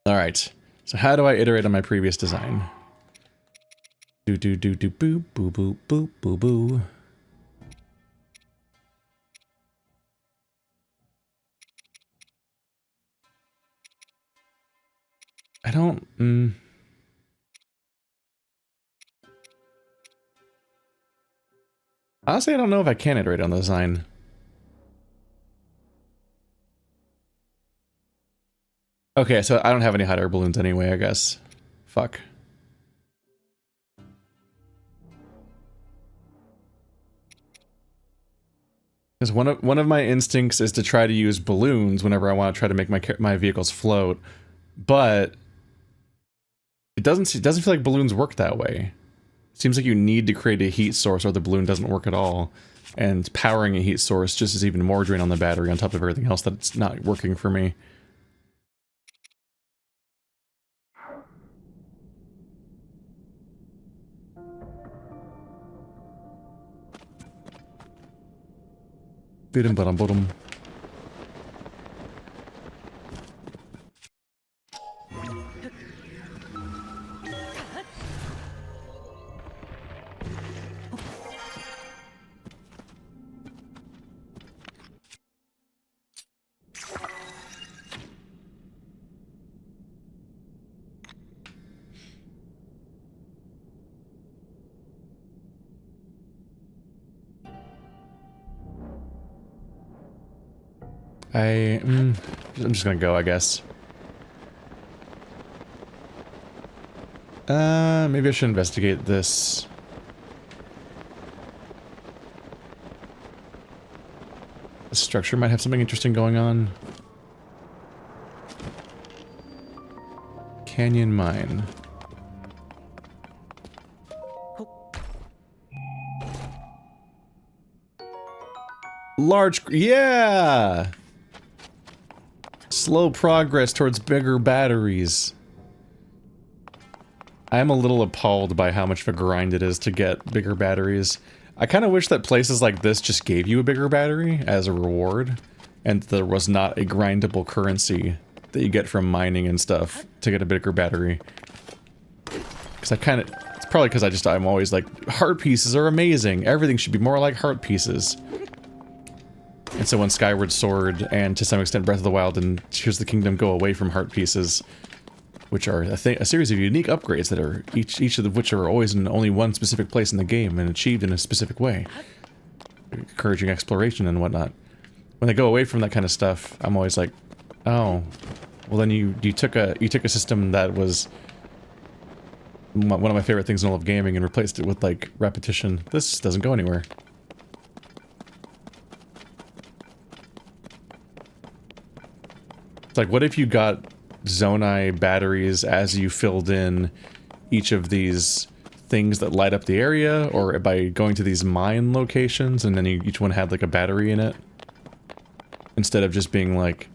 Alright. So how do I iterate on my previous design? Do do do do boo boo boo boo boo boo. I don't honestly I don't know if I can iterate on the design. Okay, so I don't have any hot air balloons anyway, I guess. Fuck. Because one of my instincts is to try to use balloons whenever I want to try to make my vehicles float, but it doesn't feel like balloons work that way. It seems like you need to create a heat source or the balloon doesn't work at all, and powering a heat source just is even more drain on the battery on top of everything else that's not working for me. Bidum bottom bottom. I'm just gonna go, I guess. Maybe I should investigate this. The structure might have something interesting going on. Canyon mine. Large, yeah! Slow progress towards bigger batteries. I am a little appalled by how much of a grind it is to get bigger batteries. I kind of wish that places like this just gave you a bigger battery as a reward, and there was not a grindable currency that you get from mining and stuff to get a bigger battery. Because it's probably because I'm always like, heart pieces are amazing, everything should be more like heart pieces. And so when Skyward Sword and to some extent Breath of the Wild and Tears of the Kingdom go away from heart pieces, which are a series of unique upgrades that are each of which are always in only one specific place in the game and achieved in a specific way, encouraging exploration and whatnot. When they go away from that kind of stuff, I'm always like, oh, well then you took a system that was one of my favorite things in all of gaming and replaced it with like repetition. This doesn't go anywhere. It's like, what if you got Zonai batteries as you filled in each of these things that light up the area, or by going to these mine locations and then each one had like a battery in it? Instead of just being like,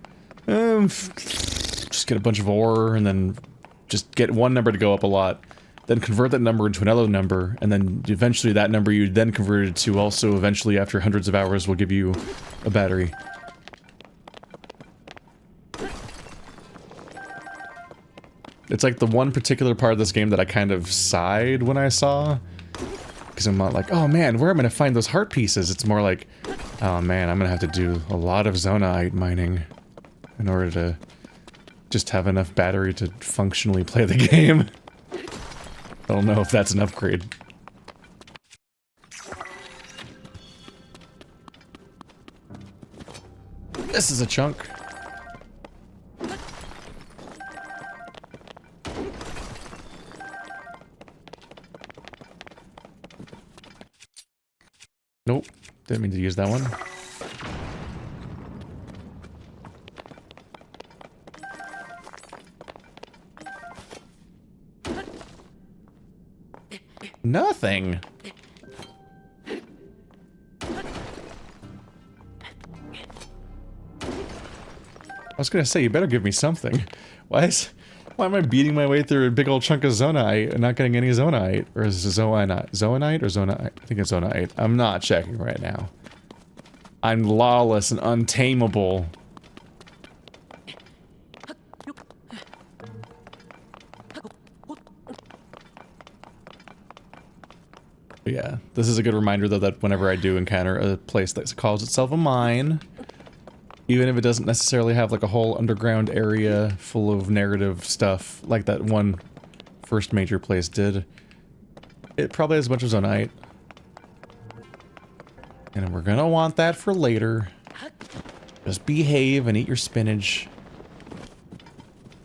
just get a bunch of ore and then just get one number to go up a lot, then convert that number into another number, and then eventually that number you then converted to also eventually after hundreds of hours will give you a battery. It's like the one particular part of this game that I kind of sighed when I saw. Because I'm not like, oh man, where am I going to find those heart pieces? It's more like, oh man, I'm going to have to do a lot of Zonite mining in order to just have enough battery to functionally play the game. I don't know if that's an upgrade. This is a chunk. Nope, didn't mean to use that one. Nothing. I was gonna say, you better give me something. Why am I beating my way through a big old chunk of Zonite and not getting any Zonite? Or is it Zonite or Zonite? I think it's Zonite. I'm not checking right now. I'm lawless and untamable. But yeah, this is a good reminder though that whenever I do encounter a place that calls itself a mine, even if it doesn't necessarily have like a whole underground area full of narrative stuff like that one first major place did, it probably has a bunch of zonite. And we're gonna want that for later. Just behave and eat your spinach.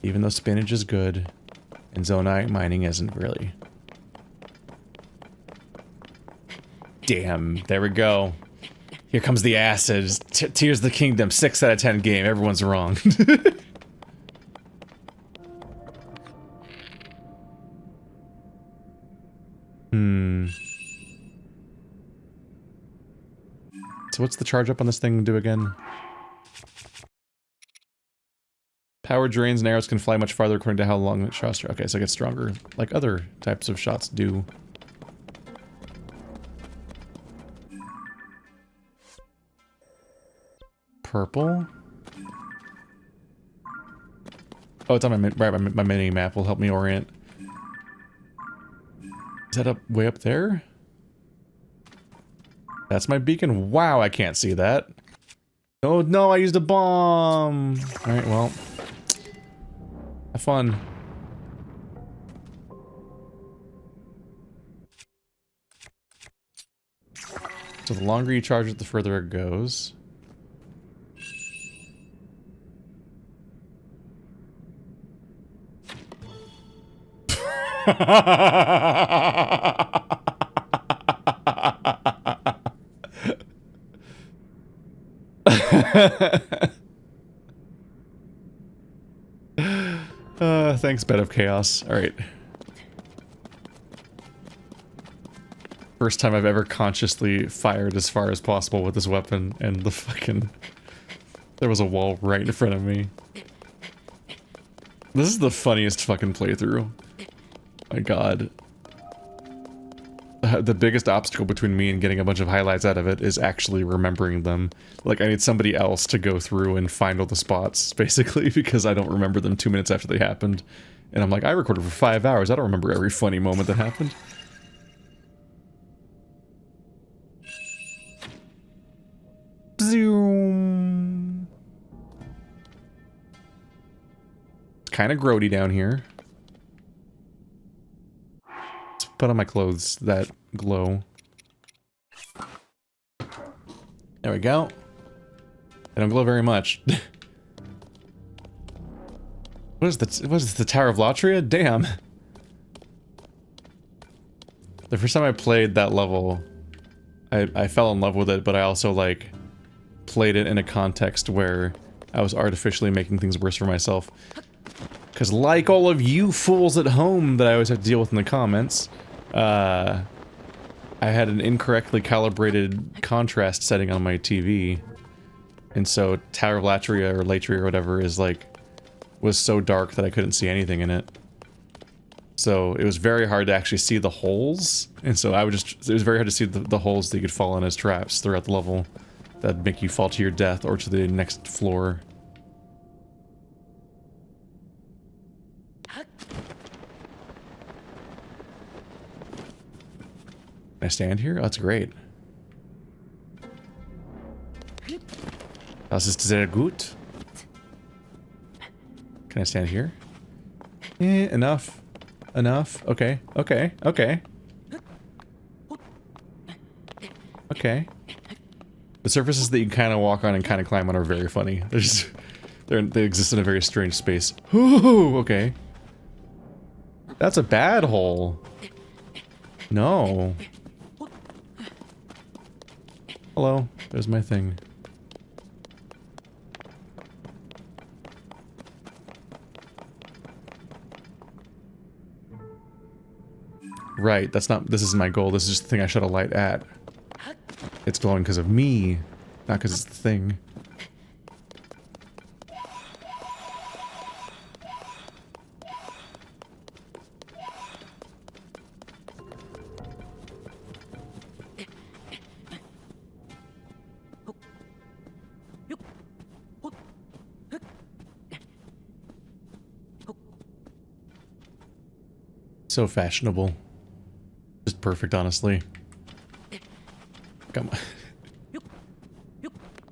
Even though spinach is good, and zonite mining isn't really. Damn, there we go. Here comes the acid. Tears of the Kingdom, 6 out of 10 game. Everyone's wrong. So what's the charge up on this thing do again? Power drains and arrows can fly much farther according to how long it shots. Okay, so it gets stronger, like other types of shots do. Purple? Oh, it's on my mini map. Will help me orient. Is that up way up there? That's my beacon. Wow, I can't see that. Oh no, I used a bomb. All right, well, have fun. So the longer you charge it, the further it goes. Thanks, Bed of Chaos. Alright. First time I've ever consciously fired as far as possible with this weapon, and the fucking... There was a wall right in front of me. This is the funniest fucking playthrough. My god. The biggest obstacle between me and getting a bunch of highlights out of it is actually remembering them. Like, I need somebody else to go through and find all the spots, basically, because I don't remember them 2 minutes after they happened. And I'm like, I recorded for 5 hours, I don't remember every funny moment that happened. Zoom. It's kind of grody down here. Let's put on my clothes that glow. There we go. I don't glow very much. What is the Tower of Latria? Damn. The first time I played that level, I fell in love with it, but I also, like, played it in a context where I was artificially making things worse for myself. Because like all of you fools at home that I always have to deal with in the comments, I had an incorrectly calibrated contrast setting on my TV. And so Tower of Latria, or Latria or whatever, is like, was so dark that I couldn't see anything in it. So it was very hard to actually see the holes, and so I would just, it was very hard to see the holes that you could fall in as traps throughout the level that'd make you fall to your death or to the next floor. Can I stand here? Oh, that's great. Das ist sehr gut. Can I stand here? Enough. Enough. Okay. Okay. Okay. Okay. The surfaces that you kind of walk on and kind of climb on are very funny. They exist in a very strange space. Ooh, okay. That's a bad hole. No. Hello. There's my thing. Right, that's not- this isn't my goal, this is just the thing I shut a light at. It's glowing because of me, not because it's the thing. So fashionable. Just perfect, honestly. Come on.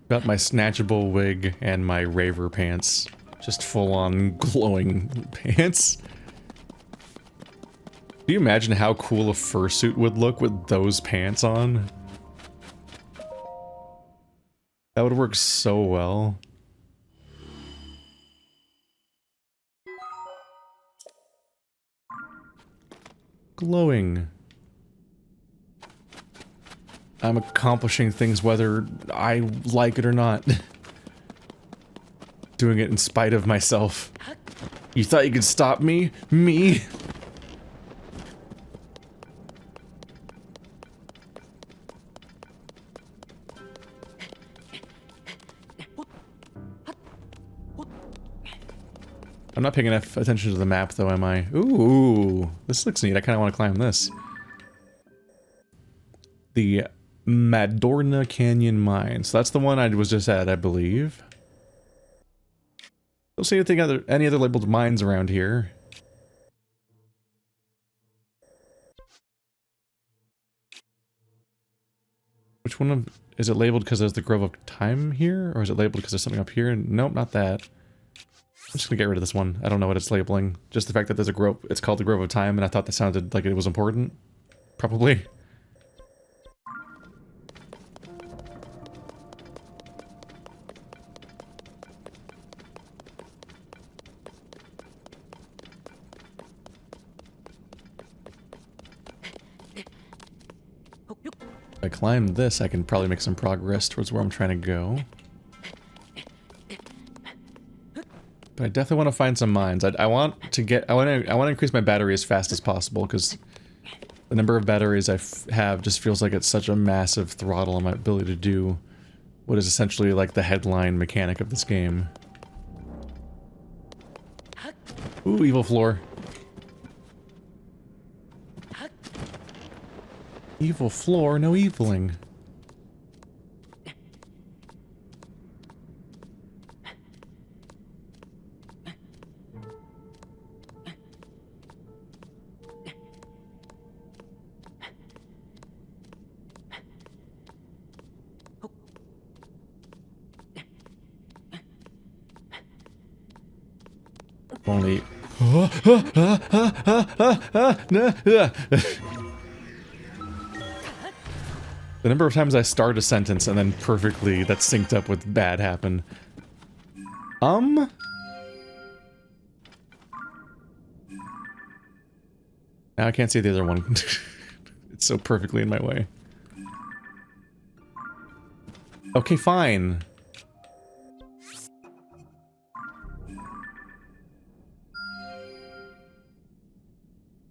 Got my snatchable wig and my raver pants. Just full-on glowing pants. Do you imagine how cool a fursuit would look with those pants on? That would work so well. Glowing. I'm accomplishing things whether I like it or not. Doing it in spite of myself. You thought you could stop me? Me? I'm not paying enough attention to the map though, am I? Ooh, this looks neat. I kind of want to climb this. The Madorna Canyon Mine. So that's the one I was just at, I believe. Don't see any other labeled mines around here. Which one is it labeled because there's the Grove of Time here? Or is it labeled because there's something up here? Nope, not that. I'm just gonna get rid of this one. I don't know what it's labeling. Just the fact that there's a grove, it's called the Grove of Time, and I thought that sounded like it was important. Probably. If I climb this, I can probably make some progress towards where I'm trying to go. But I definitely want to find some mines. I want to increase my battery as fast as possible, because the number of batteries I have just feels like it's such a massive throttle on my ability to do what is essentially like the headline mechanic of this game. Ooh, evil floor. Evil floor, no eviling. Only. The number of times I start a sentence and then perfectly that's synced up with bad happen. Now I can't see the other one. It's so perfectly in my way. Okay, fine.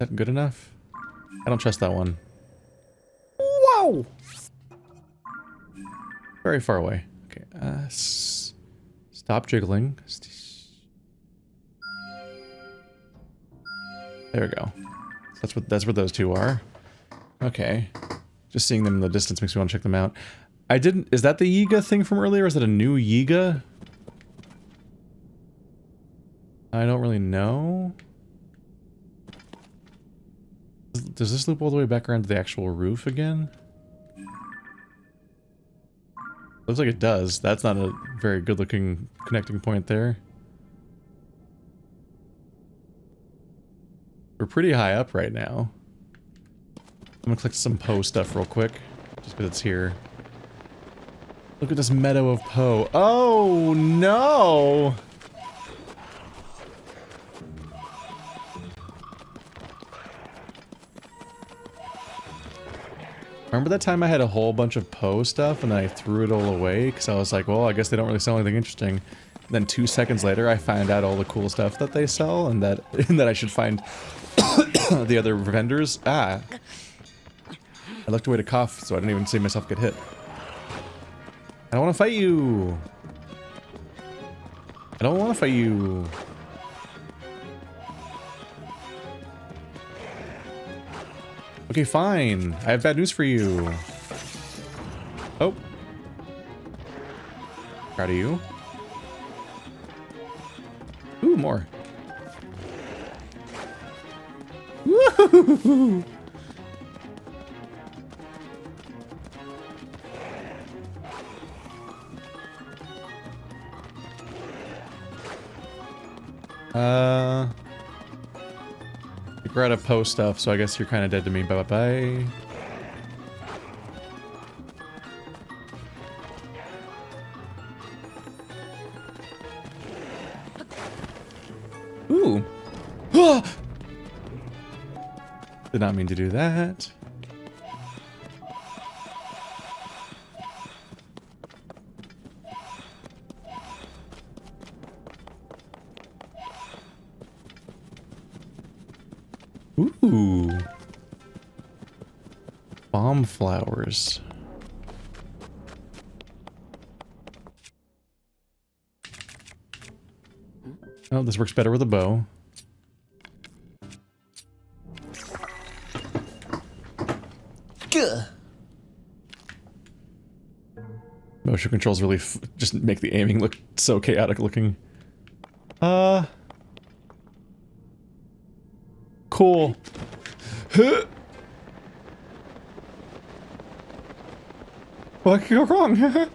Is that good enough? I don't trust that one. Whoa! Very far away. Okay, stop jiggling. There we go. That's what those two are. Okay. Just seeing them in the distance makes me want to check them out. Is that the Yiga thing from earlier, or is it a new Yiga? I don't really know. Does this loop all the way back around to the actual roof again? Looks like it does. That's not a very good looking connecting point there. We're pretty high up right now. I'm gonna click some Poe stuff real quick, just because it's here. Look at this meadow of Poe. Oh no! Remember that time I had a whole bunch of Poe stuff and then I threw it all away because I was like, well, I guess they don't really sell anything interesting. Then 2 seconds later, I found out all the cool stuff that they sell and that I should find the other vendors. I looked away to cough, so I didn't even see myself get hit. I don't want to fight you. I don't want to fight you. Okay, fine. I have bad news for you. Oh. Proud of you. Ooh, more. Woohoo! We're out of post stuff, so I guess you're kind of dead to me. Bye-bye-bye. Ooh. Did not mean to do that. Ooh. Bomb flowers. Oh, this works better with a bow. Gah. Motion controls really just make the aiming look so chaotic looking. Cool. What could go wrong?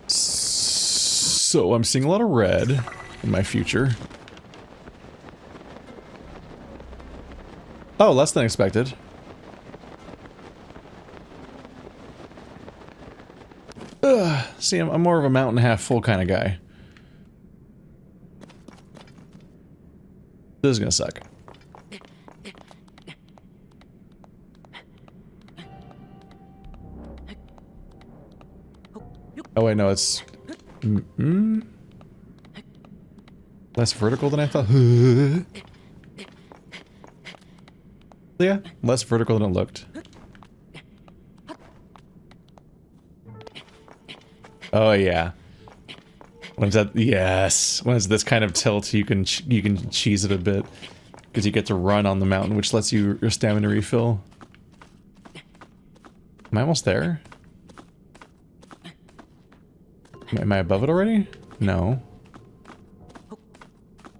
So I'm seeing a lot of red in my future. Oh, less than expected. Ugh, see, I'm more of a mountain half full kind of guy. This is gonna suck. Oh wait, no, it's... less vertical than I thought. Yeah, less vertical than it looked. Oh yeah. When it's that, yes. When it's this kind of tilt, you can cheese it a bit because you get to run on the mountain, which lets you your stamina refill. Am I almost there? Am I above it already? No.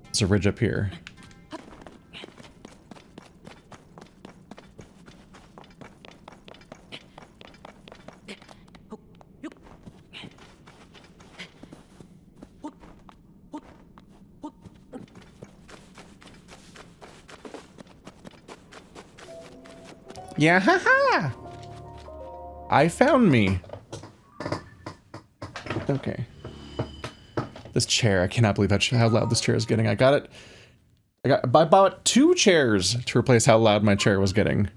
There's a ridge up here. Yeah, haha! I found me. Okay. This chair, I cannot believe how loud this chair is getting. I bought 2 chairs to replace how loud my chair was getting.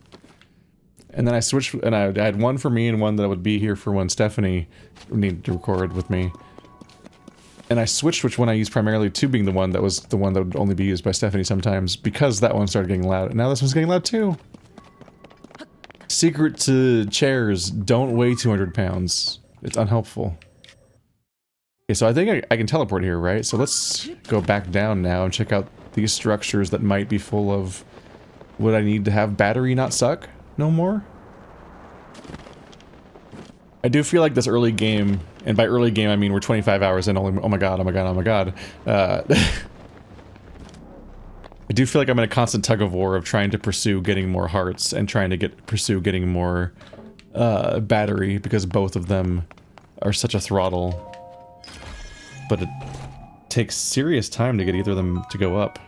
And then I switched, and I had one for me and one that would be here for when Stephanie needed to record with me. And I switched which one I used primarily to being the one that would only be used by Stephanie sometimes, because that one started getting loud. And now this one's getting loud too. Secret to chairs, don't weigh 200 pounds. It's unhelpful. Okay, so I think I can teleport here, right? So let's go back down now and check out these structures that might be full of... Would I need to have battery not suck no more? I do feel like this early game, and by early game I mean we're 25 hours in, only, oh my god, oh my god, oh my god. I do feel like I'm in a constant tug of war of trying to pursue getting more hearts and trying to pursue getting more battery, because both of them are such a throttle. But it takes serious time to get either of them to go up.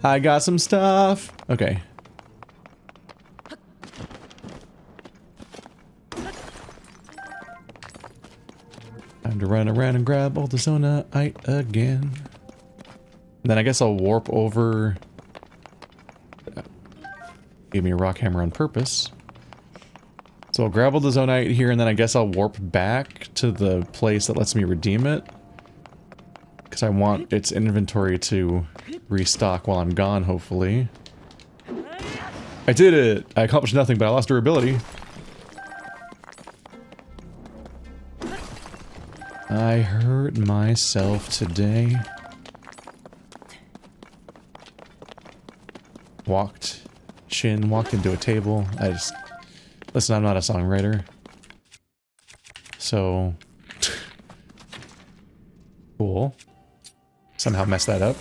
I got some stuff! Okay. Time to run around and grab all the Zonite again. Then I guess I'll warp over... Gave me a rock hammer on purpose. So I'll grab all the Zonite here, and then I guess I'll warp back to the place that lets me redeem it. Because I want its inventory to restock while I'm gone, hopefully. I did it! I accomplished nothing, but I lost durability. I hurt myself today. Walked into a table. Listen, I'm not a songwriter. So... Cool. Somehow messed that up.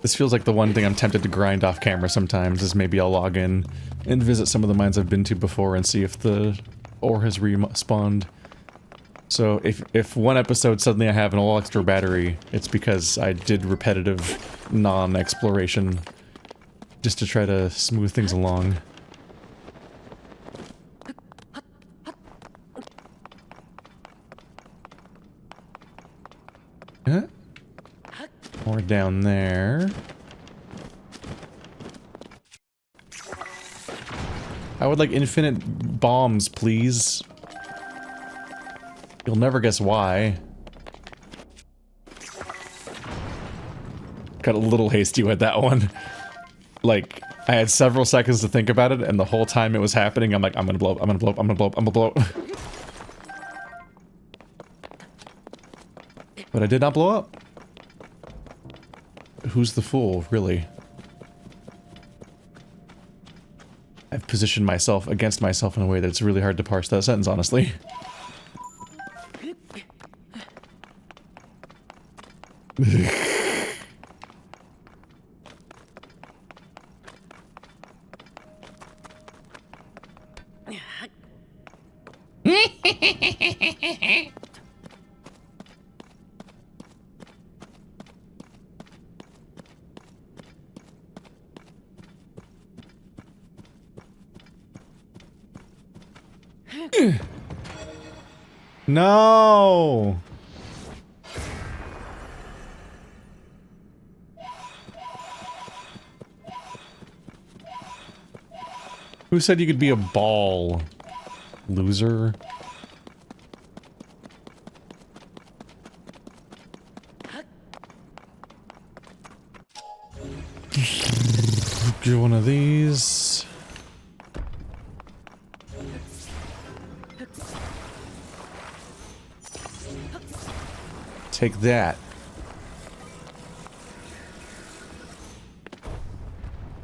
This feels like the one thing I'm tempted to grind off camera sometimes, is maybe I'll log in and visit some of the mines I've been to before and see if the ore has respawned. So if one episode suddenly I have an all extra battery, it's because I did repetitive non-exploration just to try to smooth things along. Huh? More down there. I would like infinite bombs, please. You'll never guess why. Got a little hasty with that one. Like, I had several seconds to think about it, and the whole time it was happening, I'm like, I'm gonna blow up, I'm gonna blow up, I'm gonna blow up, I'm gonna blow up. But I did not blow up. Who's the fool, really? I've positioned myself against myself in a way that's really hard to parse that sentence, honestly. No! Who said you could be a ball? Loser. Do one of these. Take that.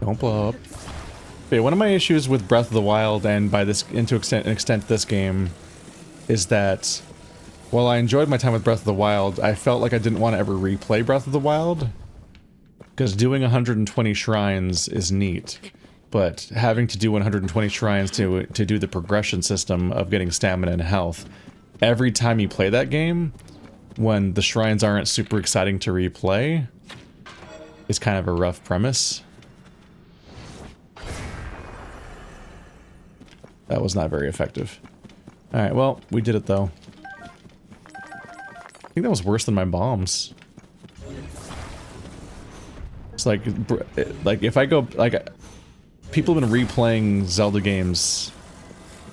Don't blow up. But yeah, one of my issues with Breath of the Wild, and by this, to an extent this game, is that while I enjoyed my time with Breath of the Wild, I felt like I didn't want to ever replay Breath of the Wild. Because doing 120 shrines is neat, but having to do 120 shrines to do the progression system of getting stamina and health, every time you play that game, when the shrines aren't super exciting to replay, is kind of a rough premise. That was not very effective. Alright, well, we did it though. I think that was worse than my bombs. It's like if I go, like, people have been replaying Zelda games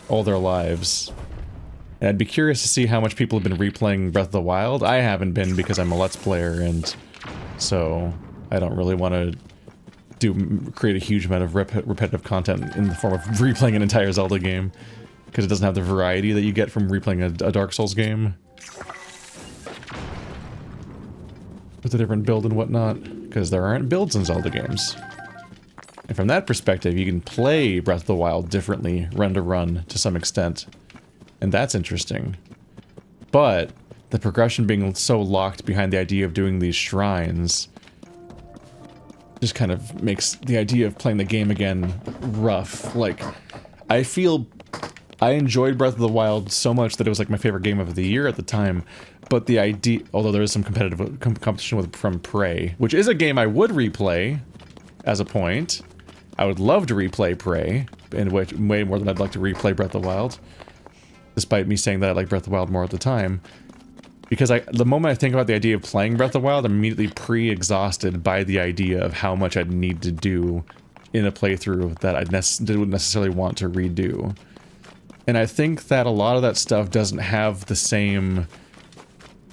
all their lives. And I'd be curious to see how much people have been replaying Breath of the Wild. I haven't been because I'm a Let's Player, and so I don't really want to create a huge amount of repetitive content in the form of replaying an entire Zelda game, because it doesn't have the variety that you get from replaying a Dark Souls game. With a different build and whatnot, because there aren't builds in Zelda games. And from that perspective, you can play Breath of the Wild differently, run to run, to some extent. And that's interesting. But the progression being so locked behind the idea of doing these shrines just kind of makes the idea of playing the game again rough. Like, I feel I enjoyed Breath of the Wild so much that it was like my favorite game of the year at the time. But the idea, although there is some competitive competition from Prey, which is a game I would replay as a point. I would love to replay Prey, in which way more than I'd like to replay Breath of the Wild. Despite me saying that I like Breath of the Wild more at the time. Because the moment I think about the idea of playing Breath of the Wild, I'm immediately pre-exhausted by the idea of how much I'd need to do in a playthrough that I didn't necessarily want to redo. And I think that a lot of that stuff doesn't have the same,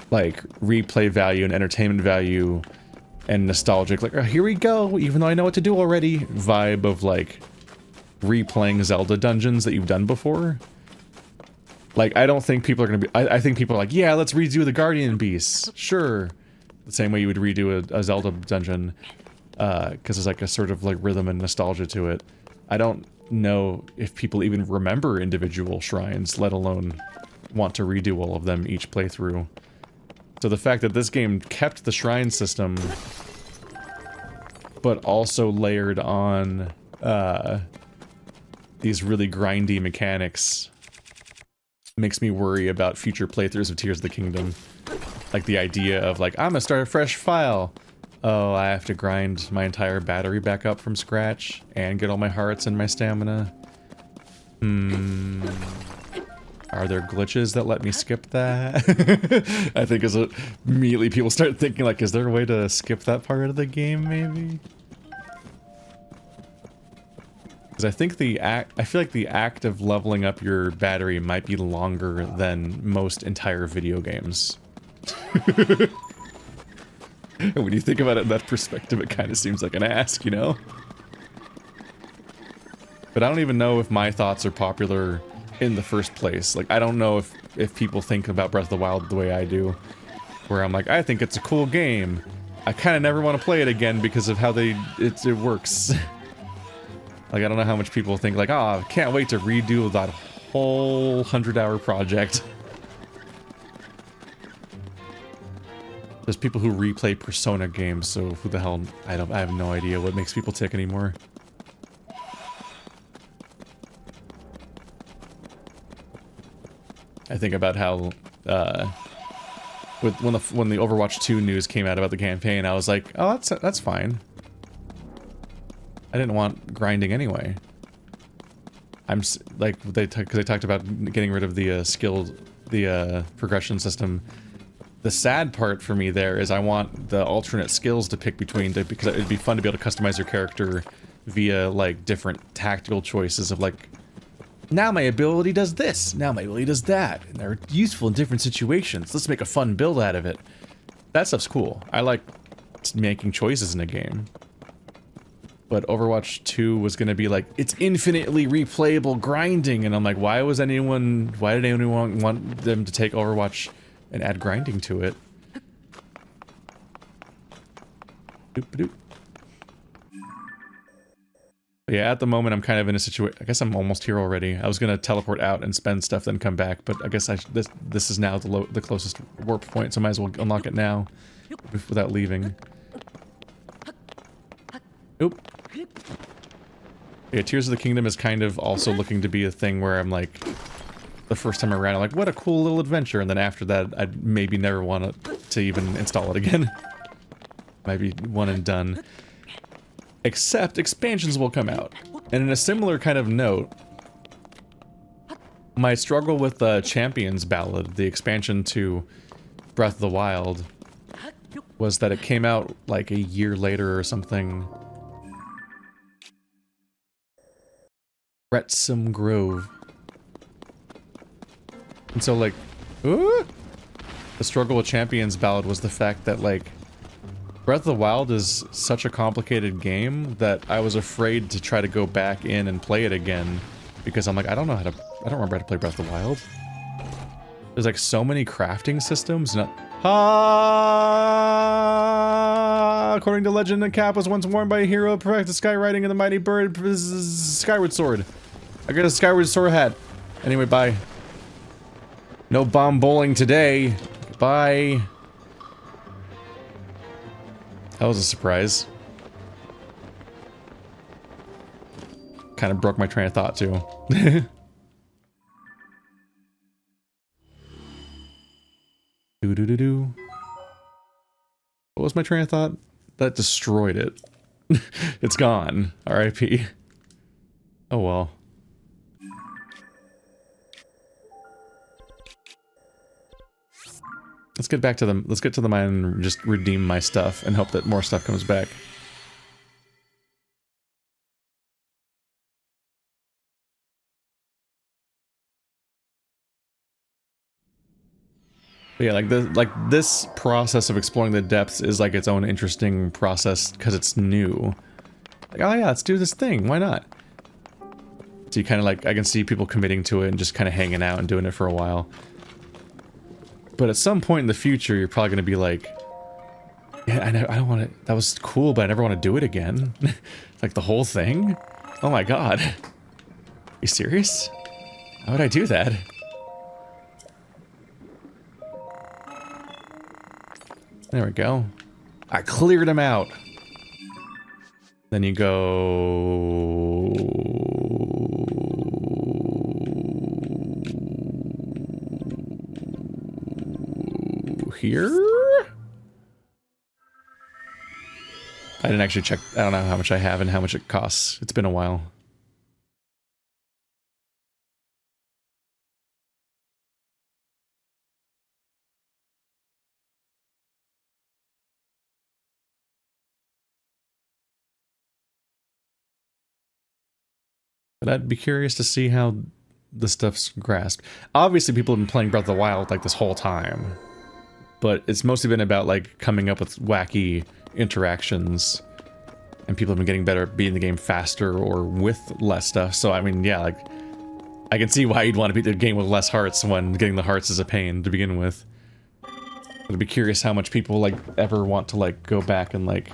like, replay value and entertainment value and nostalgic, like, oh, here we go, even though I know what to do already, vibe of, like, replaying Zelda dungeons that you've done before. Like, I don't think people are gonna be, I think people are like, yeah, let's redo the Guardian Beasts, sure. The same way you would redo a Zelda dungeon, because there's, like, a sort of, like, rhythm and nostalgia to it. I don't know if people even remember individual shrines, let alone want to redo all of them each playthrough. So the fact that this game kept the shrine system, but also layered on these really grindy mechanics makes me worry about future playthroughs of Tears of the Kingdom. Like the idea of like, I'm gonna start a fresh file. Oh, I have to grind my entire battery back up from scratch and get all my hearts and my stamina. Are there glitches that let me skip that? I think as immediately people start thinking like, is there a way to skip that part of the game maybe? Because I think I feel like the act of leveling up your battery might be longer than most entire video games. When you think about it in that perspective, it kind of seems like an ask, you know? But I don't even know if my thoughts are popular in the first place. Like, I don't know if people think about Breath of the Wild the way I do. Where I'm like, I think it's a cool game. I kind of never want to play it again because of how it works. Like, I don't know how much people think like, oh, I can't wait to redo that whole 100-hour project. There's people who replay Persona games, so who the hell, I have no idea what makes people tick anymore. I think about how, when the Overwatch 2 news came out about the campaign, I was like, oh, that's fine. I didn't want grinding anyway. Like, because they talked about getting rid of the progression system. The sad part for me there is I want the alternate skills to pick between, because it'd be fun to be able to customize your character via, like, different tactical choices of, like, now my ability does this, now my ability does that, and they're useful in different situations. Let's make a fun build out of it. That stuff's cool. I like making choices in a game. But Overwatch 2 was gonna be like, it's infinitely replayable grinding, and I'm like, why did anyone want them to take Overwatch and add grinding to it? Doop-a-doop. Yeah, at the moment I'm kind of in a situation. I guess I'm almost here already. I was gonna teleport out and spend stuff, then come back, but I guess this is now the closest warp point, so I might as well unlock it now without leaving. Oop. Yeah, Tears of the Kingdom is kind of also looking to be a thing where I'm like, the first time around, I'm like, what a cool little adventure, and then after that, I'd maybe never want to even install it again. Might be one and done. Except expansions will come out. And in a similar kind of note, my struggle with the Champions Ballad, the expansion to Breath of the Wild, was that it came out like a year later or something. Retsum Grove. And so, like, the struggle with Champions Ballad was the fact that, like, Breath of the Wild is such a complicated game that I was afraid to try to go back in and play it again, because I'm like, I don't remember how to play Breath of the Wild. There's, like, so many crafting systems, and according to legend, the cap was once worn by a hero, perfect the sky riding in the mighty bird Skyward Sword. I got a Skyward Sword hat. Anyway, bye. No bomb bowling today. Bye. That was a surprise. Kind of broke my train of thought, too. Do-do-do-do. What was my train of thought? That destroyed it. It's gone. R.I.P. Oh well. Let's get back to them. Let's get to the mine and just redeem my stuff and hope that more stuff comes back. But yeah, like this process of exploring the depths is like its own interesting process because it's new. Like, oh yeah, let's do this thing. Why not? So you kind of like, I can see people committing to it and just kind of hanging out and doing it for a while. But at some point in the future, you're probably going to be like, yeah, I don't want to, that was cool, but I never want to do it again. Like the whole thing? Oh my god. You serious? How would I do that? There we go. I cleared him out. Then you go here. I didn't actually check. I don't know how much I have and how much it costs. It's been a while. But I'd be curious to see how the stuff's grasped. Obviously, people have been playing Breath of the Wild like this whole time. But it's mostly been about like coming up with wacky interactions. And people have been getting better at beating the game faster or with less stuff. So, I mean, yeah, like, I can see why you'd want to beat the game with less hearts when getting the hearts is a pain to begin with. I'd be curious how much people, like, ever want to, like, go back and, like...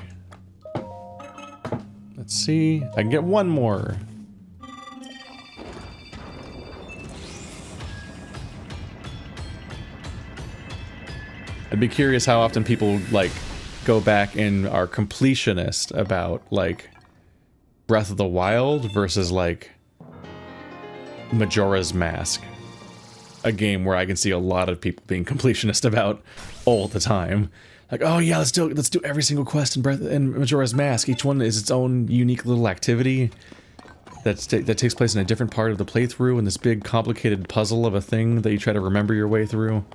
Let's see. I can get one more. I'd be curious how often people, like, go back and are completionist about, like, Breath of the Wild versus, like, Majora's Mask. A game where I can see a lot of people being completionist about all the time. Like, oh yeah, let's do every single quest in Majora's Mask. Each one is its own unique little activity that takes place in a different part of the playthrough, and this big complicated puzzle of a thing that you try to remember your way through.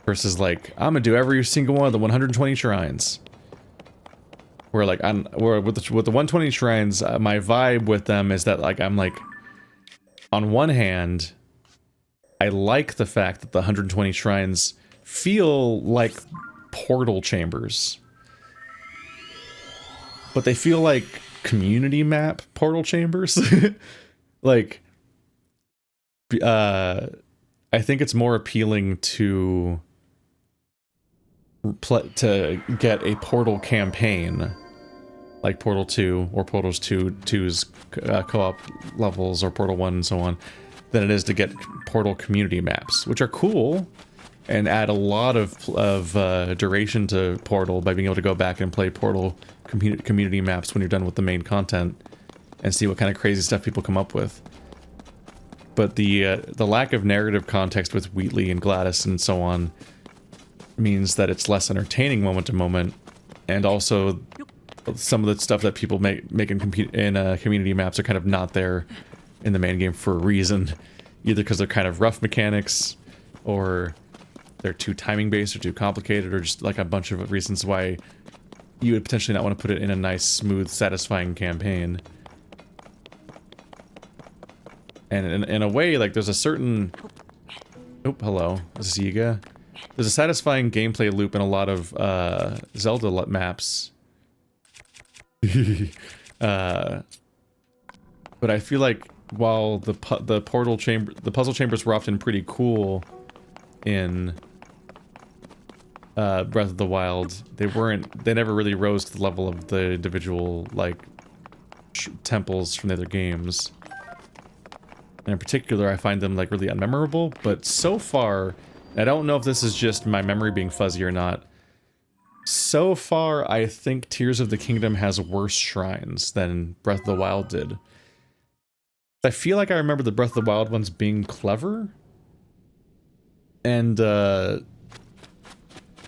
Versus like, I'm gonna do every single one of the 120 shrines. Where like, with the 120 shrines, my vibe with them is that like, I'm like, on one hand, I like the fact that the 120 shrines feel like portal chambers. But they feel like community map portal chambers. Like, I think it's more appealing to get a Portal campaign, like Portal 2 or Portal's 2's co-op levels or Portal 1 and so on, than it is to get Portal community maps, which are cool and add a lot of duration to Portal by being able to go back and play Portal community maps when you're done with the main content and see what kind of crazy stuff people come up with. But the lack of narrative context with Wheatley and Gladys and so on means that it's less entertaining moment to moment, and also some of the stuff that people make in community maps are kind of not there in the main game for a reason, either because they're kind of rough mechanics, or they're too timing based or too complicated, or just like a bunch of reasons why you would potentially not want to put it in a nice, smooth, satisfying campaign. And in a way, like, there's a certain... Oh, hello. This is Yiga. There's a satisfying gameplay loop in a lot of Zelda maps. But I feel like while the puzzle chambers were often pretty cool in Breath of the Wild, they never really rose to the level of the individual, like, temples from the other games. And in particular, I find them, like, really unmemorable, but so far, I don't know if this is just my memory being fuzzy or not, so far, I think Tears of the Kingdom has worse shrines than Breath of the Wild did. I feel like I remember the Breath of the Wild ones being clever, and a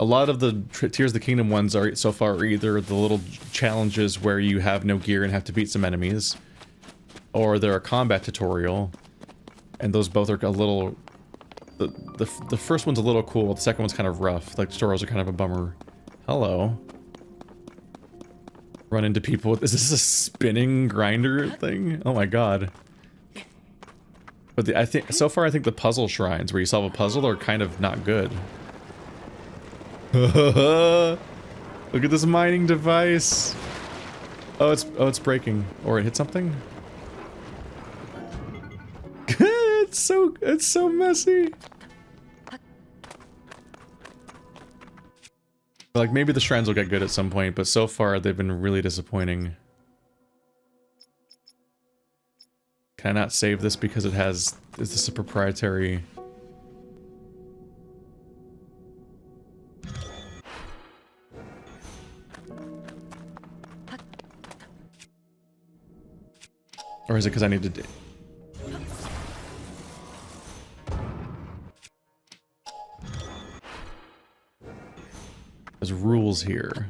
lot of the Tears of the Kingdom ones are so far either the little challenges where you have no gear and have to beat some enemies, or they're a combat tutorial, and those both are a little... The first one's a little cool, the second one's kind of rough. Like, tutorials are kind of a bummer. Hello. Run into people with... Is this a spinning grinder thing? Oh my god. But I think so far I think the puzzle shrines where you solve a puzzle are kind of not good. Look at this mining device. Oh, it's breaking, or it hit something. it's so messy. Like, maybe the shrines will get good at some point, but so far they've been really disappointing. Can I not save this because it has... Is this a proprietary... Or is it because I need to do... There's rules here.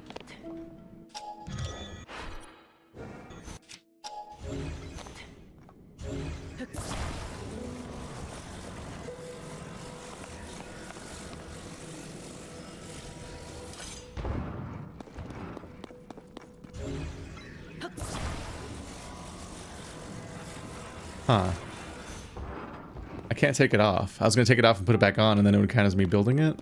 Huh. I can't take it off. I was going to take it off and put it back on, and then it would count as me building it.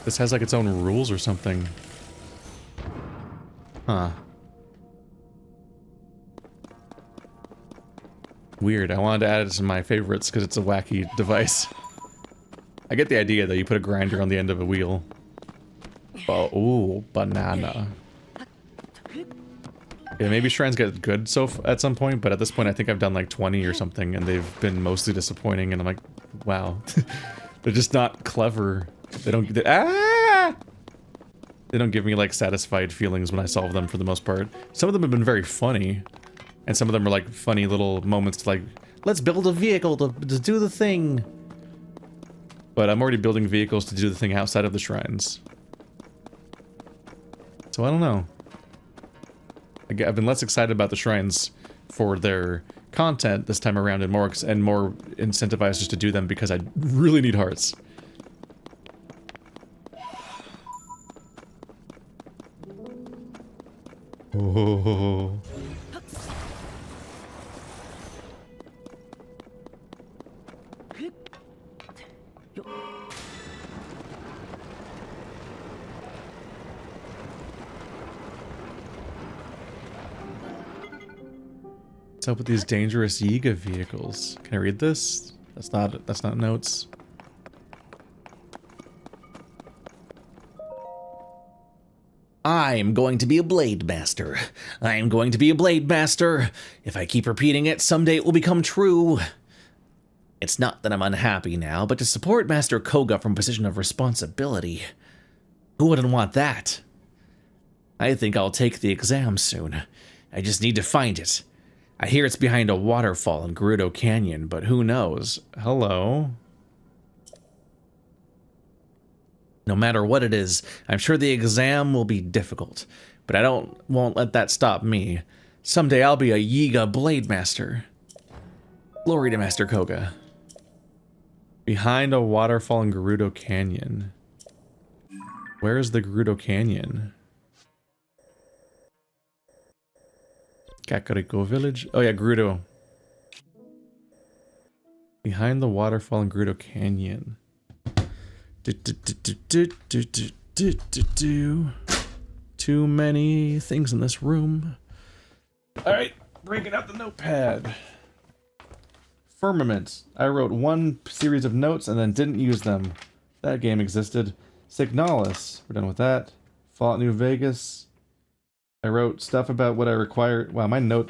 This has like its own rules or something. Huh. Weird. I wanted to add it to my favorites because it's a wacky device. I get the idea that you put a grinder on the end of a wheel. Oh, ooh, banana. Yeah, maybe shrines get good at some point, but at this point I think I've done like 20 or something, and they've been mostly disappointing, and I'm like, wow. They're just not clever. They don't give me like satisfied feelings when I solve them for the most part. Some of them have been very funny, and some of them are like funny little moments to like, let's build a vehicle to do the thing. But I'm already building vehicles to do the thing outside of the shrines. So I don't know. I've been less excited about the shrines for their content this time around, and more incentivized just to do them because I really need hearts. Oh. What's up with these dangerous Yiga vehicles? Can I read this? That's not notes. I'm going to be a blade master. I'm going to be a blade master. If I keep repeating it, someday it will become true. It's not that I'm unhappy now, but to support Master Koga from a position of responsibility. Who wouldn't want that? I think I'll take the exam soon. I just need to find it. I hear it's behind a waterfall in Gerudo Canyon, but who knows? Hello? No matter what it is, I'm sure the exam will be difficult, but I won't let that stop me. Someday I'll be a Yiga Blade Master. Glory to Master Koga. Behind a waterfall in Gerudo Canyon. Where is the Gerudo Canyon? Kakariko Village? Oh yeah, Gerudo. Behind the waterfall in Gerudo Canyon. Too many things in this room. Alright, breaking out the notepad. Firmament. I wrote one series of notes and then didn't use them. That game existed. Signalis. We're done with that. Fallout New Vegas. I wrote stuff about what I require. Wow, my note...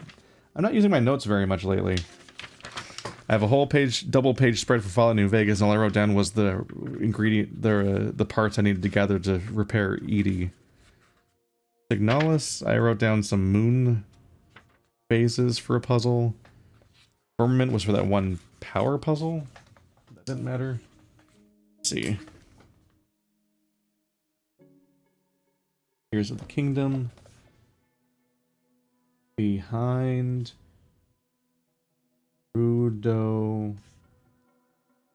I'm not using my notes very much lately. I have a whole page, double page spread for Fallout New Vegas, and all I wrote down was the ingredient, the parts I needed to gather to repair Edie. Signalis, I wrote down some moon phases for a puzzle. Firmament was for that one power puzzle. That didn't matter. Let's see. Tears of the Kingdom. Behind Gerudo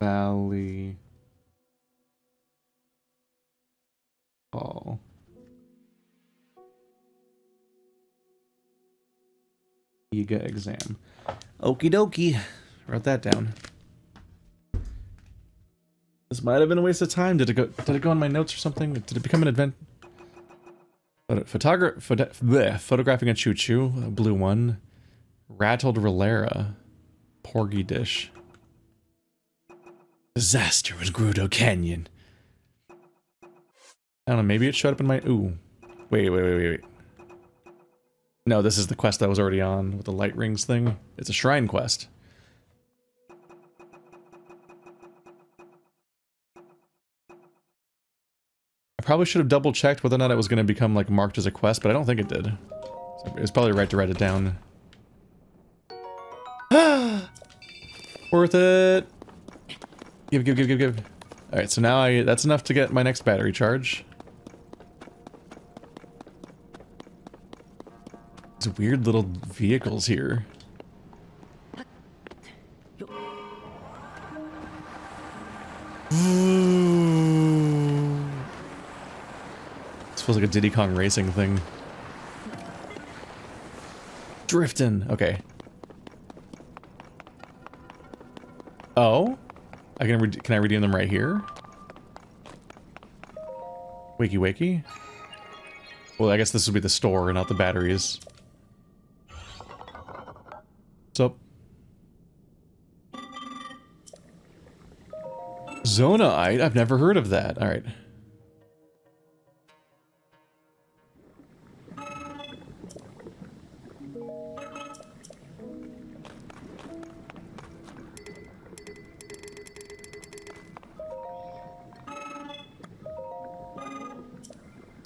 Valley Fall. Yiga exam. Okie dokie. Wrote that down. This might have been a waste of time. Did it go in my notes or something? Did it become an event? Photographing a choo-choo, a blue one. Rattled Relera. Porgy dish. Disaster in Gerudo Canyon. I don't know, maybe it showed up in my... Ooh. Wait. No, this is the quest I was already on with the light rings thing. It's a shrine quest. I probably should have double checked whether or not it was going to become like marked as a quest, but I don't think it did. So it was probably right to write it down. Worth it. Give. All right, so now that's enough to get my next battery charge. These weird little vehicles here. This feels like a Diddy Kong racing thing. Drifting. Okay. Oh, can I redeem them right here? Wakey. Well, I guess this would be the store, not the batteries. What's up? Zonaite? I've never heard of that. All right.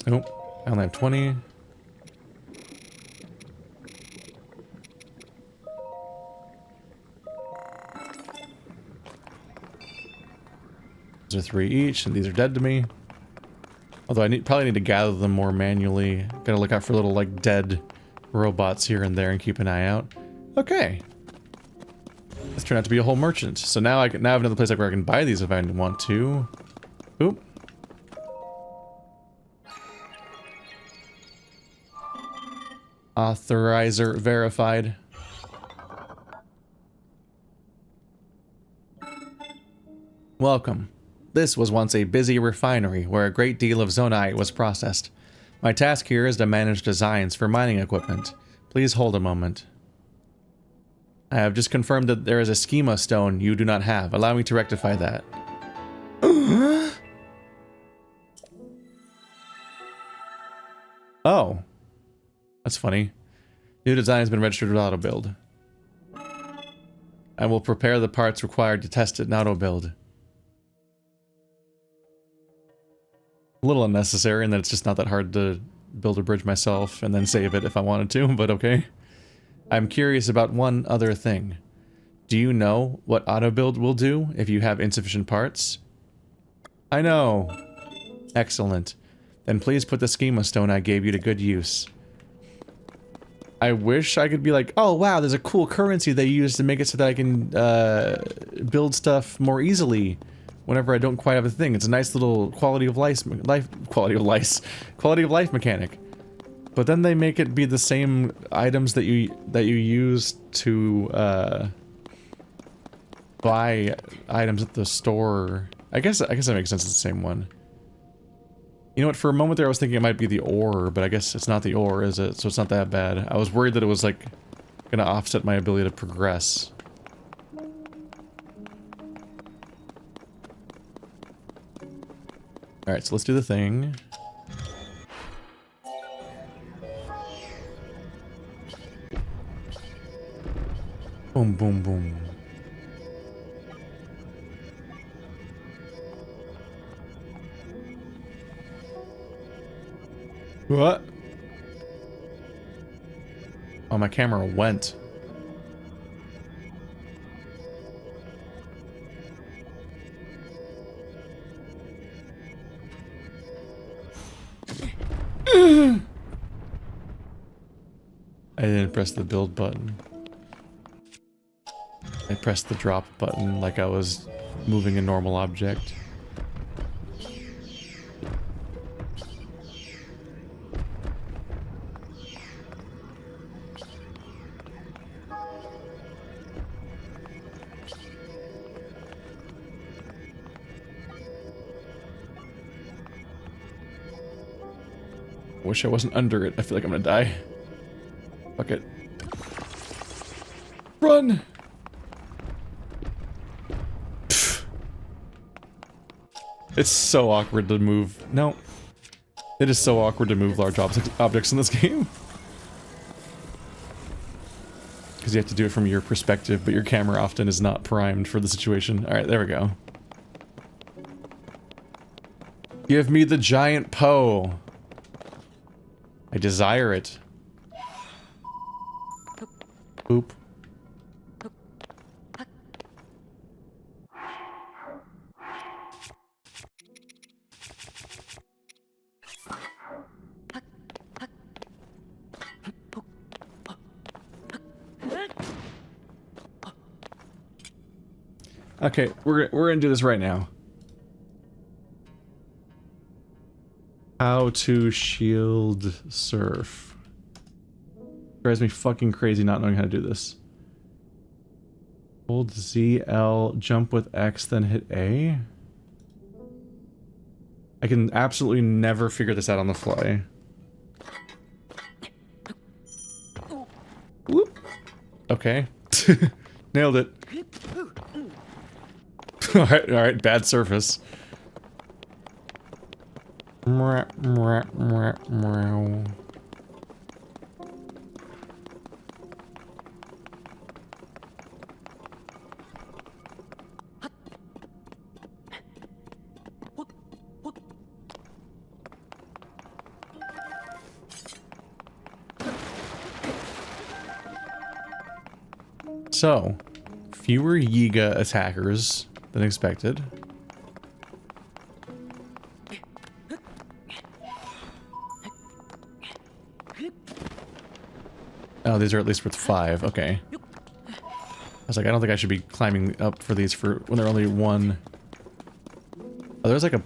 Nope. I only have 20. These are 3 each, and these are dead to me. Although I probably need to gather them more manually. Gotta look out for little, like, dead robots here and there and keep an eye out. Okay. This turned out to be a whole merchant. So now I have another place where I can buy these if I want to. Oop. Authorizer verified. Welcome. This was once a busy refinery where a great deal of zonite was processed. My task here is to manage designs for mining equipment. Please hold a moment. I have just confirmed that there is a schema stone you do not have. Allow me to rectify that. Oh. That's funny. New design has been registered with auto build. I will prepare the parts required to test it in auto build. A little unnecessary, and that it's just not that hard to build a bridge myself and then save it if I wanted to, but okay. I'm curious about one other thing. Do you know what auto build will do if you have insufficient parts? I know. Excellent. Then please put the schema stone I gave you to good use. I wish I could be like, oh wow, there's a cool currency they use to make it so that I can build stuff more easily whenever I don't quite have a thing. It's a nice little quality of life mechanic. But then they make it be the same items that you use to buy items at the store. I guess that makes sense. It's the same one. You know what? For a moment there, I was thinking it might be the ore, but I guess it's not the ore, is it? So it's not that bad. I was worried that it was like gonna offset my ability to progress. All right, so let's do the thing. Boom, boom, boom. What? Oh, my camera went. I didn't press the build button. I pressed the drop button like I was moving a normal object. Wish I wasn't under it. I feel like I'm gonna die. Fuck it. Run! Pfft. It's so awkward to move. No. It is so awkward to move large objects in this game. Because you have to do it from your perspective, but your camera often is not primed for the situation. Alright, there we go. Give me the giant Poe. I desire it. Boop. Okay, we're gonna do this right now. How to shield surf. Drives me fucking crazy not knowing how to do this. Hold ZL, jump with X, then hit A. I can absolutely never figure this out on the fly. Whoop. Okay. Nailed it. Alright, bad surface. So, fewer Yiga attackers than expected. Oh, these are at least worth 5. Okay. I was like, I don't think I should be climbing up for these for when they're only 1. Oh, there's like a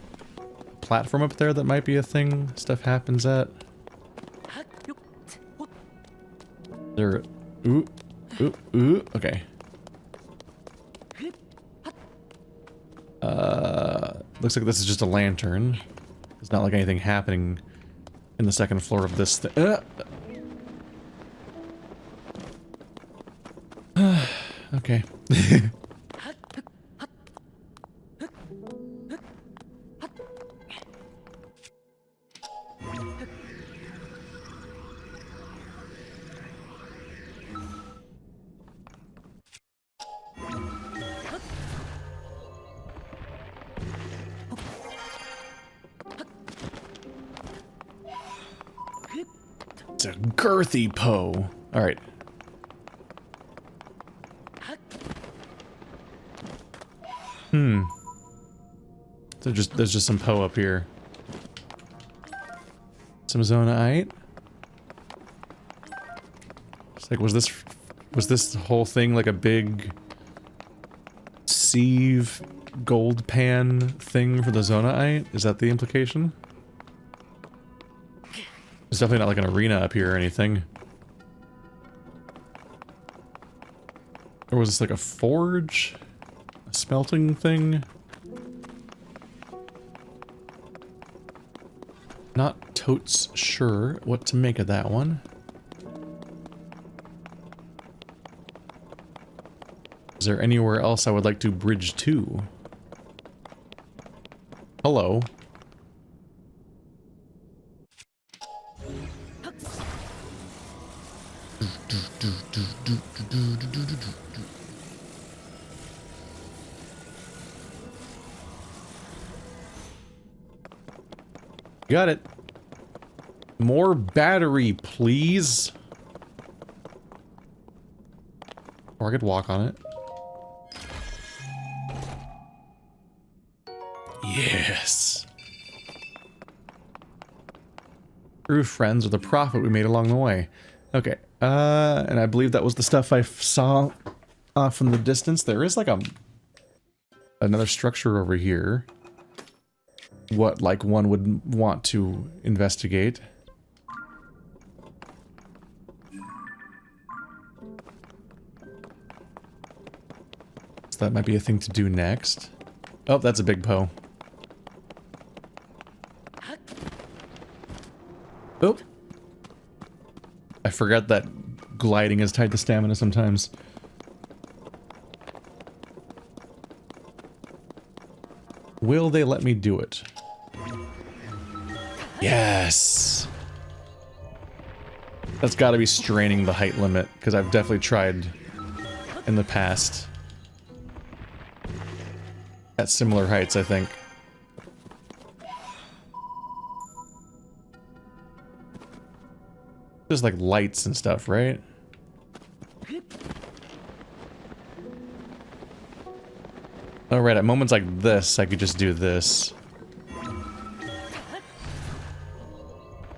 platform up there that might be a thing stuff happens at. There. Ooh. Ooh. Ooh. Okay. Looks like this is just a lantern. It's not like anything happening in the second floor of this thing. Okay. It's a girthy Poe. All right. So there's just some Poe up here. Some Zonaite. It's like, was this whole thing like a big sieve gold pan thing for the Zonaite? Is that the implication? There's definitely not like an arena up here or anything. Or was this like a forge? A smelting thing? Not totes sure what to make of that one. Is there anywhere else I would like to bridge to? Hello. Got it. More battery, please. Or I could walk on it. Yes. True friends with the profit we made along the way. Okay. And I believe that was the stuff I saw off in the distance. There is like another structure over here. What, like, one would want to investigate. So that might be a thing to do next. Oh, that's a big Poe. Oh. I forgot that gliding is tied to stamina sometimes. Will they let me do it? Yes! That's gotta be straining the height limit, because I've definitely tried in the past. At similar heights, I think. there's like lights and stuff, right? Oh, right, at moments like this, I could just do this.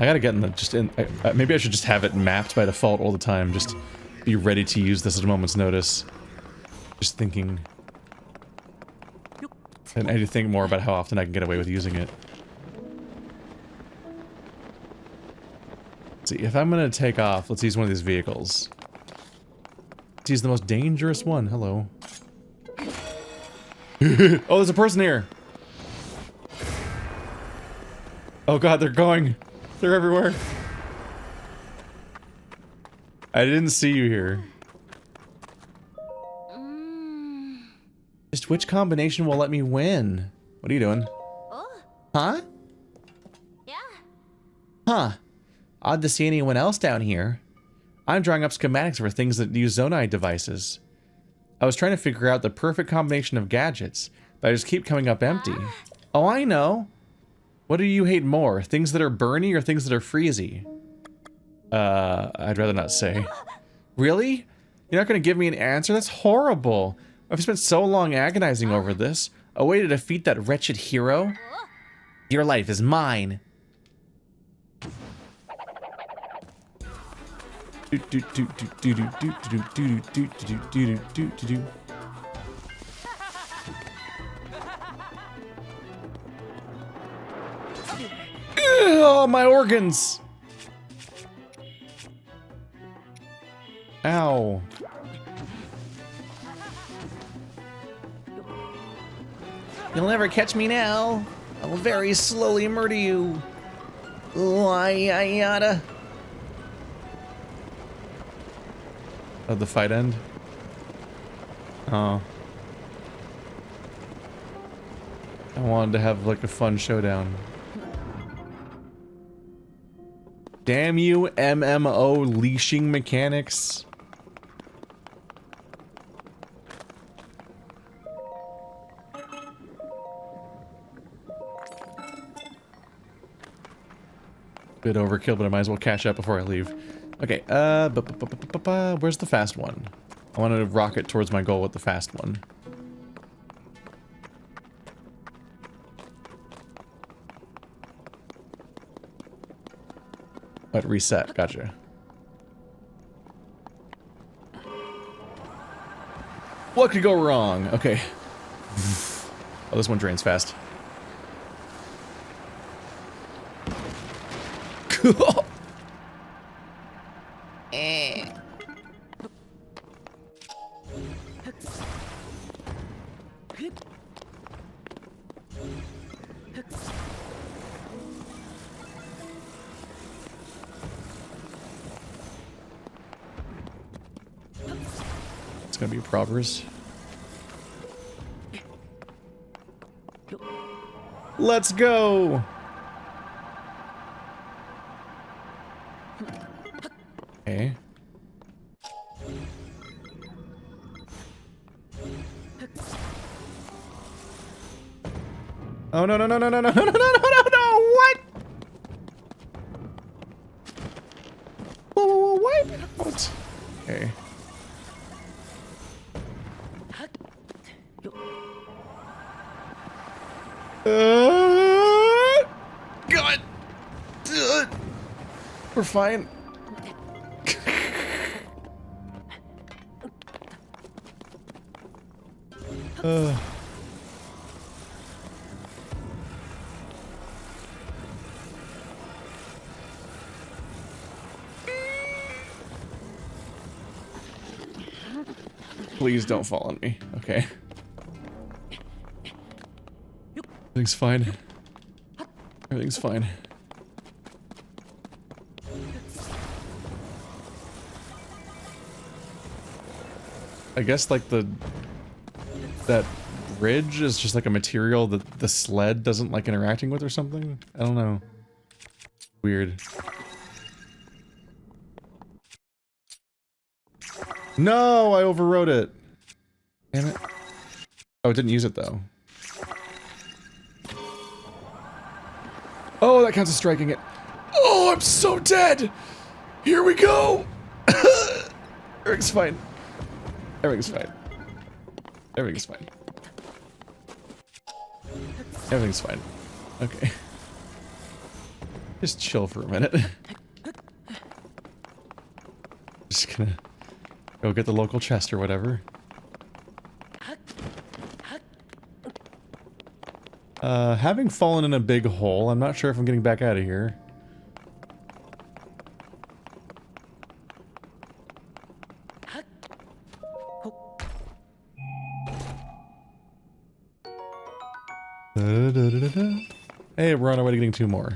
I gotta get in the, maybe I should just have it mapped by default all the time, just be ready to use this at a moment's notice. Just thinking. And I need to think more about how often I can get away with using it. Let's see, if I'm gonna take off, let's use one of these vehicles. Let's use the most dangerous one. Hello. Oh, there's a person here! Oh god, they're going! They're everywhere! I didn't see you here. Just which combination will let me win? What are you doing? Huh? Yeah. Huh. Odd to see anyone else down here. I'm drawing up schematics for things that use Zonai devices. I was trying to figure out the perfect combination of gadgets, but I just keep coming up empty. Oh, I know. What do you hate more? Things that are burny or things that are freezy? I'd rather not say. Really? You're not gonna give me an answer? That's horrible. I've spent so long agonizing over this. A way to defeat that wretched hero? Your life is mine. Oh, my organs! Ow. You'll never catch me now. I will very slowly murder you. Yada. Oh, the fight end? Oh. I wanted to have like a fun showdown. Damn you, MMO leashing mechanics. Bit overkill, but I might as well cash out before I leave. Okay, where's the fast one? I want to rocket towards my goal with the fast one. But reset, gotcha. What could go wrong? Okay. Oh, this one drains fast. Cool. It's gonna be Proverbs. Let's go! Okay. Oh no no no no no no no no no no! What? Whoa, what? What? Okay. God. We're fine. Please don't fall on me. Okay. Everything's fine. Everything's fine. I guess like that bridge is just like a material that the sled doesn't like interacting with or something? I don't know. Weird. No, I overrode it. Damn it. Oh, it didn't use it though. Oh, that counts as striking it. Oh, I'm so dead! Here we go! Everything's fine. Everything's fine. Everything's fine. Everything's fine. Okay. Just chill for a minute. Just gonna go get the local chest or whatever. Having fallen in a big hole, I'm not sure if I'm getting back out of here. Hey, we're on our way to getting 2 more.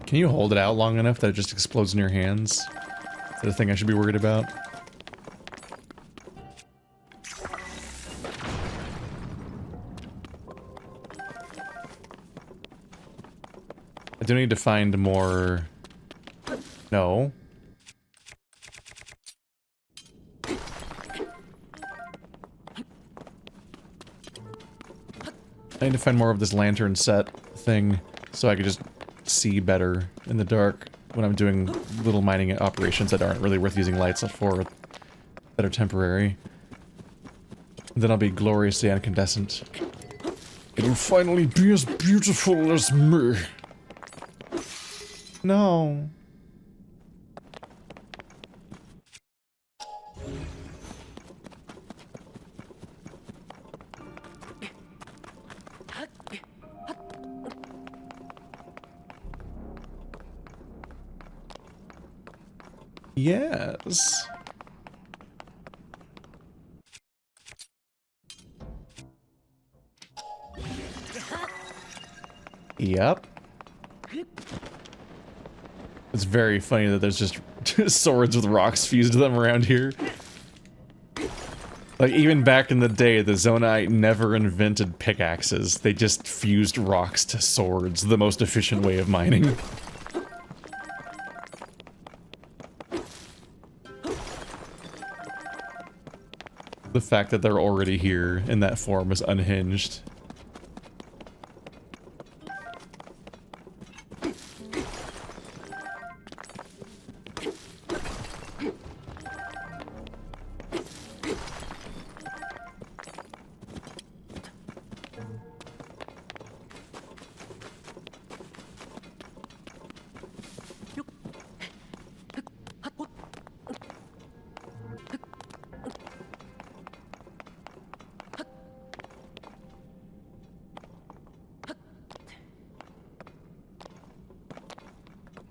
Can you hold it out long enough that it just explodes in your hands? Is that a thing I should be worried about? I do need to find more... No. I need to find more of this lantern set thing so I could just see better in the dark when I'm doing little mining operations that aren't really worth using lights for, that are temporary. Then I'll be gloriously incandescent. It'll finally be as beautiful as me. No. Yes. Yep. It's very funny that there's just swords with rocks fused to them around here. Like, even back in the day, the Zonite never invented pickaxes. They just fused rocks to swords, the most efficient way of mining. The fact that they're already here in that form is unhinged.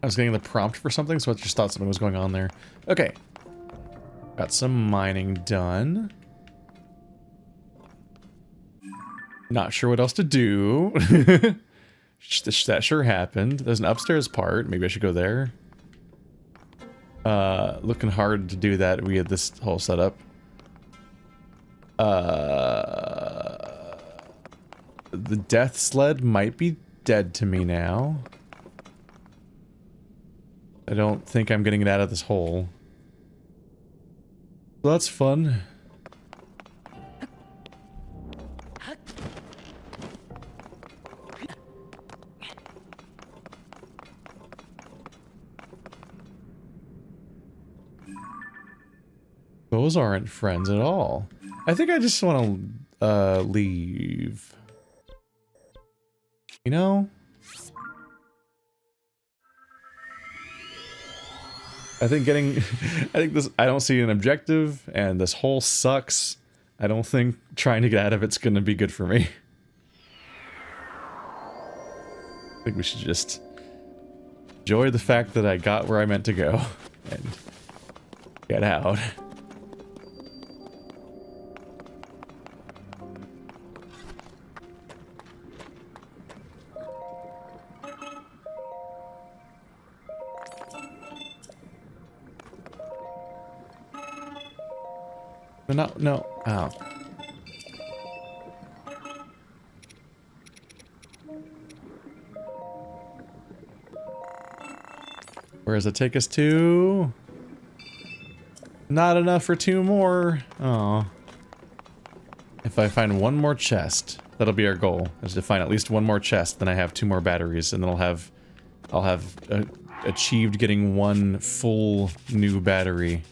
I was getting the prompt for something, so I just thought something was going on there. Okay. Got some mining done. Not sure what else to do. That sure happened. There's an upstairs part. Maybe I should go there. Looking hard to do that via this whole setup. The death sled might be dead to me now. I don't think I'm getting it out of this hole. So that's fun. Those aren't friends at all. I think I just want to leave. You know? I think I don't see an objective, and this hole sucks. I don't think trying to get out of it's gonna be good for me. I think we should just enjoy the fact that I got where I meant to go, and get out. No. Oh. Where does it take us to? Not enough for 2 more. Oh. If I find 1 more chest, that'll be our goal. Is to find at least 1 more chest, then I have 2 more batteries, and then I'll have achieved getting 1 full new battery.